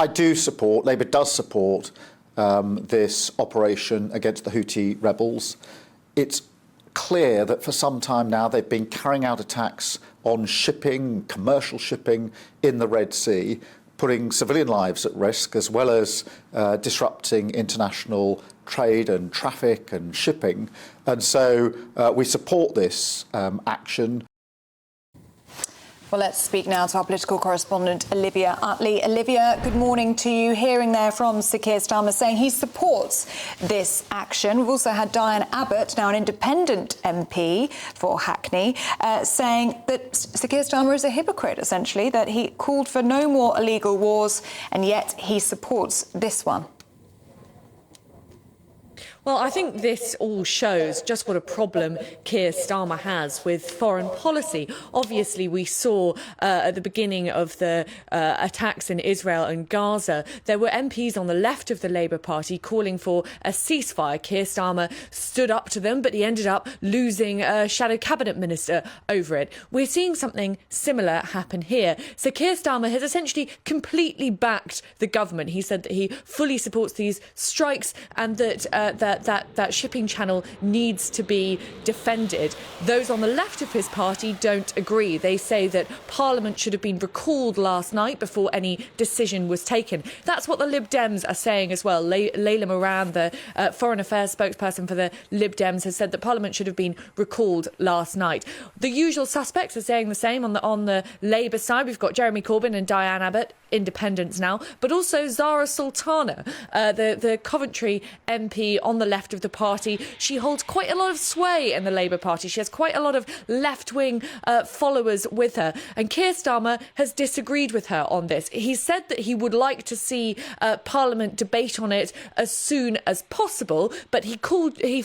I do support, Labour does support this operation against the Houthi rebels. It's clear that for some time now they've been carrying out attacks on shipping, commercial shipping in the Red Sea, putting civilian lives at risk, as well as disrupting international trade and traffic and shipping. And so we support this action. Well, let's speak now to our political correspondent, Olivia Utley. Olivia, good morning to you. Hearing there from Sir Keir Starmer saying he supports this action. We've also had Diane Abbott, now an independent MP for Hackney, saying that Sir Keir Starmer is a hypocrite, essentially, that he called for no more illegal wars, and yet he supports this one. Well, I think this all shows just what a problem Keir Starmer has with foreign policy. Obviously, we saw at the beginning of the attacks in Israel and Gaza, there were MPs on the left of the Labour Party calling for a ceasefire. Keir Starmer stood up to them, but he ended up losing a shadow cabinet minister over it. We're seeing something similar happen here. So Keir Starmer has essentially completely backed the government. He said that he fully supports these strikes and that that shipping channel needs to be defended. Those on the left of his party don't agree. They say that Parliament should have been recalled last night before any decision was taken. That's what the Lib Dems are saying as well. Layla Moran, the Foreign Affairs spokesperson for the Lib Dems, has said that Parliament should have been recalled last night. The usual suspects are saying the same on the Labour side. We've got Jeremy Corbyn and Diane Abbott, independents now, but also Zara Sultana, the Coventry MP on the left of the party. She holds quite a lot of sway in the Labour Party. She has quite a lot of left-wing followers with her. And Keir Starmer has disagreed with her on this. He said that he would like to see Parliament debate on it as soon as possible, but he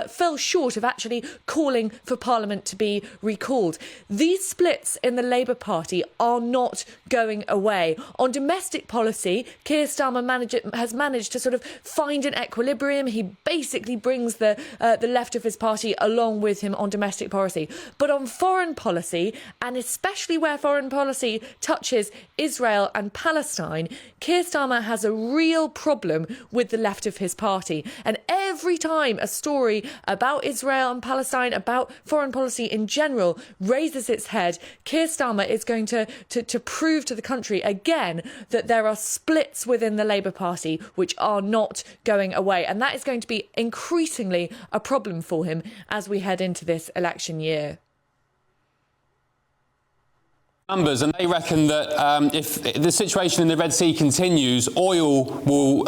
fell short of actually calling for Parliament to be recalled. These splits in the Labour Party are not going away. On domestic policy, Keir Starmer has managed to sort of find an equilibrium. He basically brings the left of his party along with him on domestic policy. But on foreign policy, and especially where foreign policy touches Israel and Palestine, Keir Starmer has a real problem with the left of his party. And every time a story about Israel and Palestine, about foreign policy in general, raises its head, Keir Starmer is going to prove to the country again that there are splits within the Labour Party which are not going away. And that is going to be increasingly a problem for him as we head into this election year. Numbers, and they reckon that if the situation in the Red Sea continues, oil will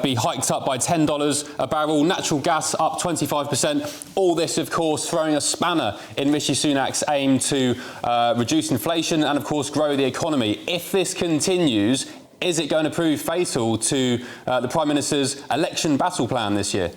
be hiked up by $10 a barrel, natural gas up 25%. All this, of course, throwing a spanner in Rishi Sunak's aim to reduce inflation and, of course, grow the economy. If this continues, is it going to prove fatal to the Prime Minister's election battle plan this year?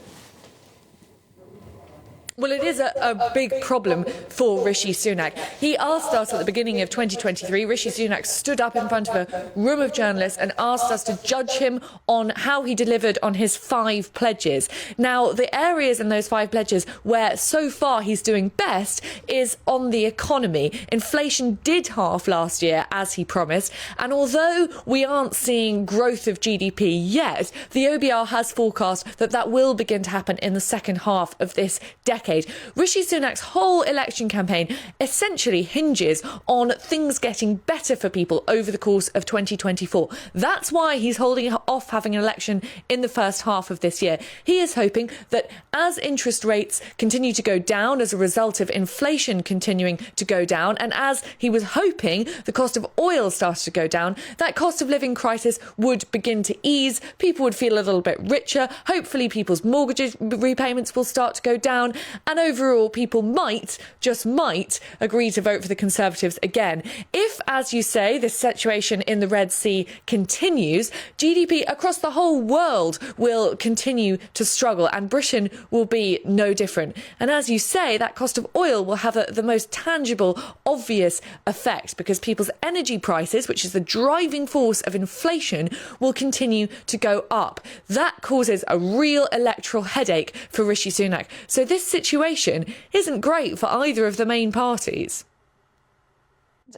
Well, it is a big problem for Rishi Sunak. He asked us at the beginning of 2023, Rishi Sunak stood up in front of a room of journalists and asked us to judge him on how he delivered on his 5 pledges. Now, the areas in those 5 pledges where so far he's doing best is on the economy. Inflation did halve last year, as he promised. And although we aren't seeing growth of GDP yet, the OBR has forecast that that will begin to happen in the second half of this decade. Rishi Sunak's whole election campaign essentially hinges on things getting better for people over the course of 2024. That's why he's holding off having an election in the first half of this year. He is hoping that as interest rates continue to go down as a result of inflation continuing to go down, and as he was hoping the cost of oil started to go down, that cost of living crisis would begin to ease. People would feel a little bit richer. Hopefully people's mortgage repayments will start to go down. And overall, people might, just might, agree to vote for the Conservatives again. If, as you say, this situation in the Red Sea continues, GDP across the whole world will continue to struggle, and Britain will be no different. And as you say, that cost of oil will have the most tangible, obvious effect, because people's energy prices, which is the driving force of inflation, will continue to go up. That causes a real electoral headache for Rishi Sunak. So this situation isn't great for either of the main parties.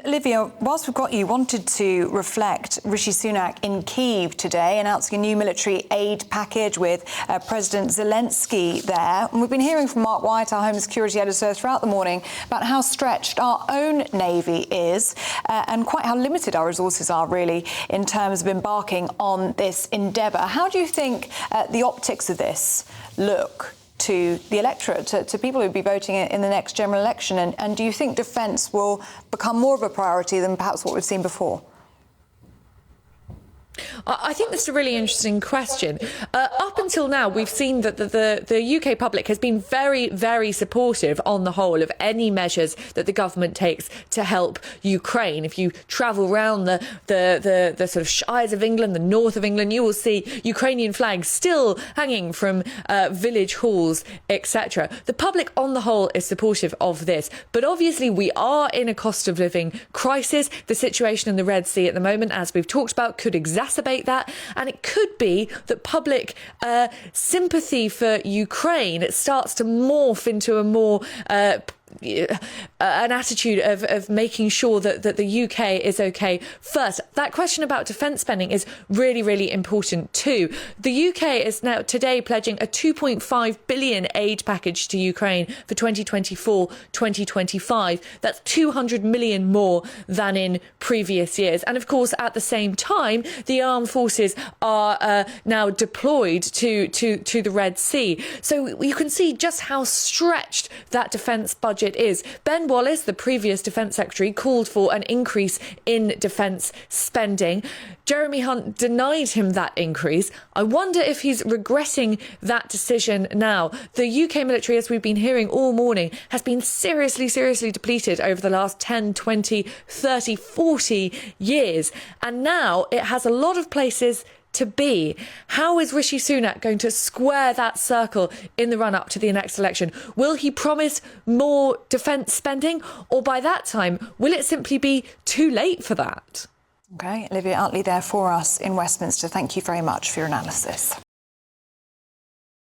Olivia, whilst we've got you, wanted to reflect Rishi Sunak in Kyiv today, announcing a new military aid package with President Zelensky there. And we've been hearing from Mark White, our Home Security Editor, throughout the morning about how stretched our own navy is and quite how limited our resources are, really, in terms of embarking on this endeavour. How do you think the optics of this look to the electorate, to people who'd be voting in the next general election? And do you think defence will become more of a priority than perhaps what we've seen before? I think that's a really interesting question. Up until now, we've seen that the UK public has been very, very supportive on the whole of any measures that the government takes to help Ukraine. If you travel around the sort of shires of England, the north of England, you will see Ukrainian flags still hanging from village halls, etc. The public on the whole is supportive of this. But obviously we are in a cost of living crisis. The situation in the Red Sea at the moment, as we've talked about, could exacerbate that, and it could be that public sympathy for Ukraine starts to morph into a more an attitude of making sure that the UK is okay first. That question about defence spending is really, really important too. The UK is now today pledging a 2.5 billion aid package to Ukraine for 2024-2025. That's 200 million more than in previous years. And of course, at the same time, the armed forces are now deployed to the Red Sea. So you can see just how stretched that defence budget is. Ben Wallace, the previous Defence Secretary, called for an increase in defence spending. Jeremy Hunt denied him that increase. I wonder if he's regretting that decision now. The UK military, as we've been hearing all morning, has been seriously, seriously depleted over the last 10, 20, 30, 40 years. And now it has a lot of places to be. How is Rishi Sunak going to square that circle in the run-up to the next election? Will he promise more defence spending, or by that time, will it simply be too late for that? OK, Olivia Utley there for us in Westminster. Thank you very much for your analysis.